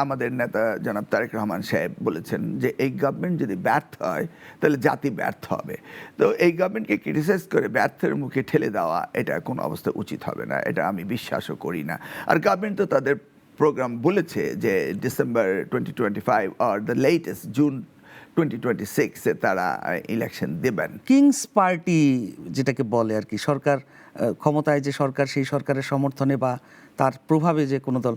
আমাদের নেতা জনাব তারেক রহমান সাহেব বলেছেন যে এই গভর্নমেন্ট যদি ব্যর্থ হয় তাহলে জাতি ব্যর্থ হবে। তো এই গভর্নমেন্টকে ক্রিটিসাইজ করে ব্যর্থের মুখে ঠেলে দেওয়া এটা কোনো অবস্থা উচিত হবে না, এটা আমি বিশ্বাসও করি না। আর গভর্নমেন্ট তো তাদের প্রোগ্রাম বলেছে যে December 2025 are the latest June 2026 তারা ইলেকশন দেবেন। কিংস পার্টি যেটাকে বলে আর কি, সরকার ক্ষমতায় যে সরকার, সেই সরকারের সমর্থনে বা তার প্রভাবে যে কোনো দল,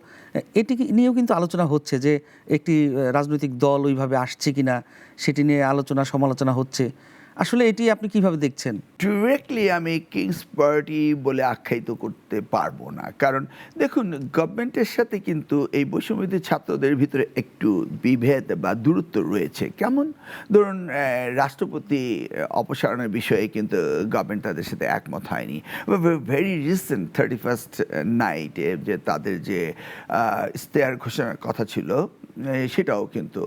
এটি নিয়েও কিন্তু আলোচনা হচ্ছে যে একটি রাজনৈতিক দল ওইভাবে আসছে কিনা সেটি নিয়ে আলোচনা সমালোচনা হচ্ছে। আসলে এটি আপনি কিভাবে দেখছেন? ডিরেক্টলি আমি কিংস পার্টি বলে আখ্যায়িত করতে পারবো না, কারণ দেখুন গভর্নমেন্টের সাথে কিন্তু এই বৈষম্যবিরোধী ছাত্রদের ভিতরে একটু বিভেদ বা দূরত্ব রয়েছে। কেমন ধরুন রাষ্ট্রপতি অপসারণের বিষয়ে কিন্তু গভর্নমেন্ট তাদের সাথে একমত হয়নি। ভেরি রিসেন্ট 31st নাইটে যে তাদের যে ইশতেহার ঘোষণার কথা ছিল সেটাও কিন্তু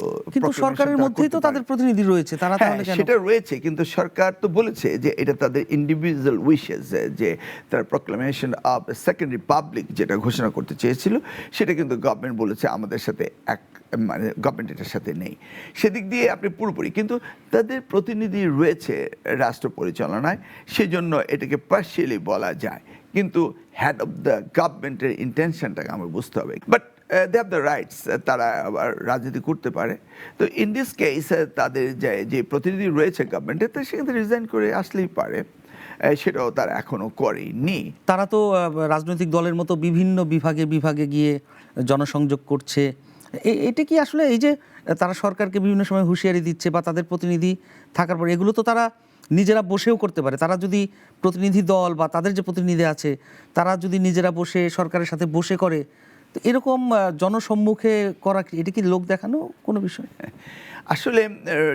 সরকারের মধ্যেই তো তাদের প্রতিনিধি রয়েছে, তারা তাহলে কেন? সেটা রয়েছে, কিন্তু সরকার তো বলেছে যে এটা তাদের ইন্ডিভিজুয়াল উইশেস, যে তার প্রক্লামেশন অফ সেকেন্ড রিপাবলিক যেটা ঘোষণা করতে চেয়েছিল সেটা কিন্তু গভর্নমেন্ট বলেছে আমাদের সাথে মানে গভর্নমেন্ট এটার সাথে নেই। সেদিক দিয়ে আপনি পুরোপুরি, কিন্তু তাদের প্রতিনিধি রয়েছে রাষ্ট্র পরিচালনায়, সেজন্য এটাকে পার্শিয়ালি বলা যায়, কিন্তু হেড অফ দ্য গভর্নমেন্টের ইন্টেনশনটাকে আমার বুঝতে হবে। But they have the rights, তারা আবার রাজনীতি করতে পারে। তো ইন দিস কেস তাদের যে প্রতিনিধি রয়েছে গভর্নমেন্টের, তো সেখান থেকে রিজাইন করে আসলেই পারে, সেটাও তারা এখনও করেনি। তারা তো রাজনৈতিক দলের মতো বিভিন্ন বিভাগে বিভাগে গিয়ে জনসংযোগ করছে। এটা কি আসলে এই যে তারা সরকারকে বিভিন্ন সময় হুঁশিয়ারি দিচ্ছে বা তাদের প্রতিনিধি থাকার পর, এগুলো তো তারা নিজেরা বসেও করতে পারে। তারা যদি প্রতিনিধি দল বা তাদের যে প্রতিনিধি আছে তারা যদি নিজেরা বসে সরকারের সাথে বসে করে, তো এরকম জনসম্মুখে করা এটা কি লোক দেখানো কোনো বিষয়? আসলে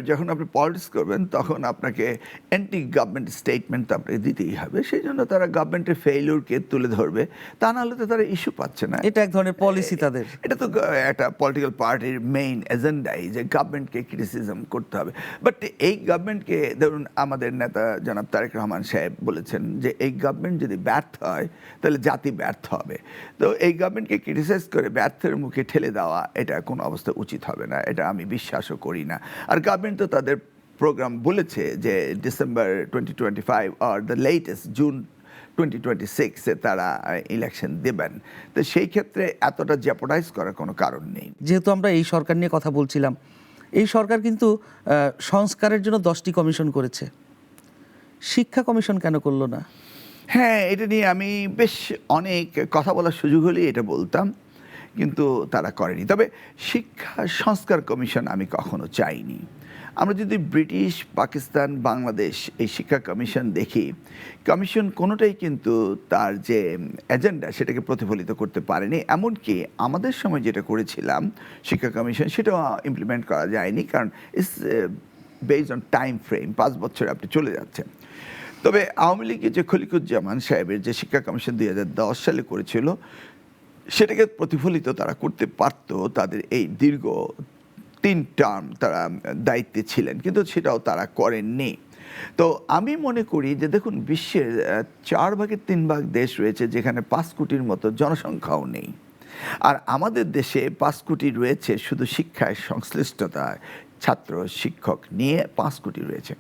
যখন আপনি পলিটিক্স করবেন তখন আপনাকে অ্যান্টি গভর্নমেন্ট স্টেটমেন্ট তো আপনাকে দিতেই হবে, সেই জন্য তারা গভর্নমেন্টের ফেইলিউরকে তুলে ধরবে, তা নাহলে তো তারা ইস্যু পাচ্ছে না। এটা এক ধরনের পলিসি তাদের। এটা তো একটা পলিটিক্যাল পার্টির মেইন এজেন্ডাই যে গভর্নমেন্টকে ক্রিটিসিজম করতে হবে। বাট এই গভর্নমেন্টকে ধরুন আমাদের নেতা জনাব তারেক রহমান সাহেব বলেছেন যে এই গভর্নমেন্ট যদি ব্যর্থ হয় তাহলে জাতি ব্যর্থ হবে। তো এই গভর্নমেন্টকে ক্রিটিসাইজ করে ব্যর্থের মুখে ঠেলে দেওয়া এটা কোনো অবস্থা উচিত হবে না, এটা আমি বিশ্বাসও করি না। আর গভর্নমেন্ট তো তাদের প্রোগ্রাম বলেছে যে December 2025 are the latest June 2026 তারা ইলেকশন দেবেন। তো সেই ক্ষেত্রে এতটা জেপোডাইজ করার কোনো কারণ নেই। যেহেতু আমরা এই সরকার নিয়ে কথা বলছিলাম, এই সরকার কিন্তু সংস্কারের জন্য 10টি কমিশন করেছে, শিক্ষা কমিশন কেন করলো না? হ্যাঁ, এটা নিয়ে আমি বেশ অনেক কথা বলার সুযোগ হলেই এটা বলতাম, কিন্তু তারা করেনি। তবে শিক্ষা সংস্কার কমিশন আমি কখনো চাইনি। আমরা যদি ব্রিটিশ, পাকিস্তান, বাংলাদেশ এই শিক্ষা কমিশন দেখি, কমিশন কোনোটাই কিন্তু তার যে এজেন্ডা সেটাকে প্রতিফলিত করতে পারেনি। এমনকি আমাদের সময় যেটা করেছিলাম শিক্ষা কমিশন, সেটাও ইমপ্লিমেন্ট করা যায়নি, কারণ it's based on time frame, 5 বছরে আপনি চলে যাচ্ছেন। তবে আওয়ামী লীগের যে খলিকুজ্জামান সাহেবের যে শিক্ষা কমিশন 2010 সালে করেছিল, সেটাকে প্রতিফলিত তারা করতে পারত, তাদের এই দীর্ঘ 3 টার্ম তারা দায়িত্বে ছিলেন, কিন্তু সেটাও তারা করেননি। তো আমি মনে করি যে দেখুন বিশ্বের 4 ভাগের 3 ভাগ দেশ রয়েছে যেখানে 5 কোটির মতো জনসংখ্যাও নেই, আর আমাদের দেশে 5 কোটি রয়েছে শুধু শিক্ষায় সংশ্লিষ্টতায়, ছাত্র শিক্ষক নিয়ে 5 কোটি রয়েছে।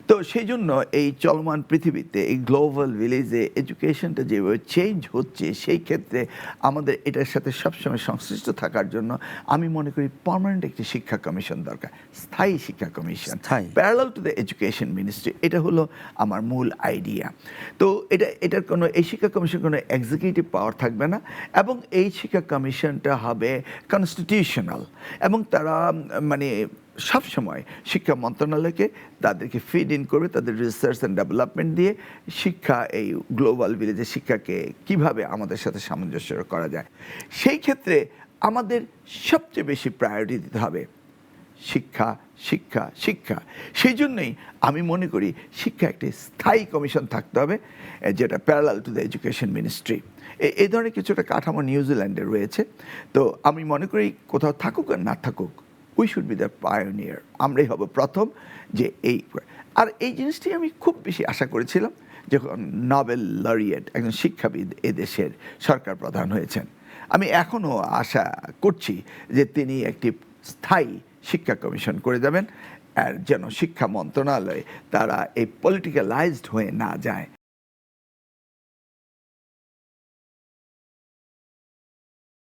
তো সেই জন্য এই চলমান পৃথিবীতে এই গ্লোবাল ভিলেজে এডুকেশনটা যেভাবে চেঞ্জ হচ্ছে, সেই ক্ষেত্রে আমাদের এটার সাথে সবসময় সংশ্লিষ্ট থাকার জন্য আমি মনে করি পার্মানেন্ট একটি শিক্ষা কমিশন দরকার, স্থায়ী শিক্ষা commission, parallel to the education ministry. এটা হলো আমার মূল আইডিয়া। তো এটার কোনো, এই শিক্ষা কমিশন কোনো এক্সিকিউটিভ পাওয়ার থাকবে না, এবং এই শিক্ষা কমিশনটা হবে কনস্টিটিউশনাল, এবং তারা মানে সবসময় শিক্ষা মন্ত্রণালয়কে তাদেরকে ফিড ইন করবে তাদের রিসার্চ অ্যান্ড ডেভেলপমেন্ট দিয়ে, শিক্ষা এই গ্লোবাল ভিলেজের শিক্ষাকে কিভাবে আমাদের সাথে সামঞ্জস্য করা যায়। সেই ক্ষেত্রে আমাদের সবচেয়ে বেশি প্রায়োরিটি দিতে হবে শিক্ষা, শিক্ষা, শিক্ষা। সেই জন্যই আমি মনে করি শিক্ষা একটি স্থায়ী কমিশন থাকতে হবে, যেটা parallel to the education ministry. এই ধরনের কিছুটা কাঠামো নিউজিল্যান্ডে রয়েছে। তো আমি মনে করি কোথাও থাকুক আর না থাকুক, we should be the pioneer, আমরাই হব প্রথম যে এই। আর এই জিনিসটি আমি খুব বেশি আশা করেছিলাম যখন নোবেল লরিয়েট একজন শিক্ষাবিদ এদেশের সরকার প্রধান হয়েছেন। আমি এখনও আশা করছি যে তিনি একটি স্থায়ী শিক্ষা কমিশন করে যাবেন, আর যেন শিক্ষা মন্ত্রণালয় তারা এই পলিটিক্যালাইজড হয়ে না যায়।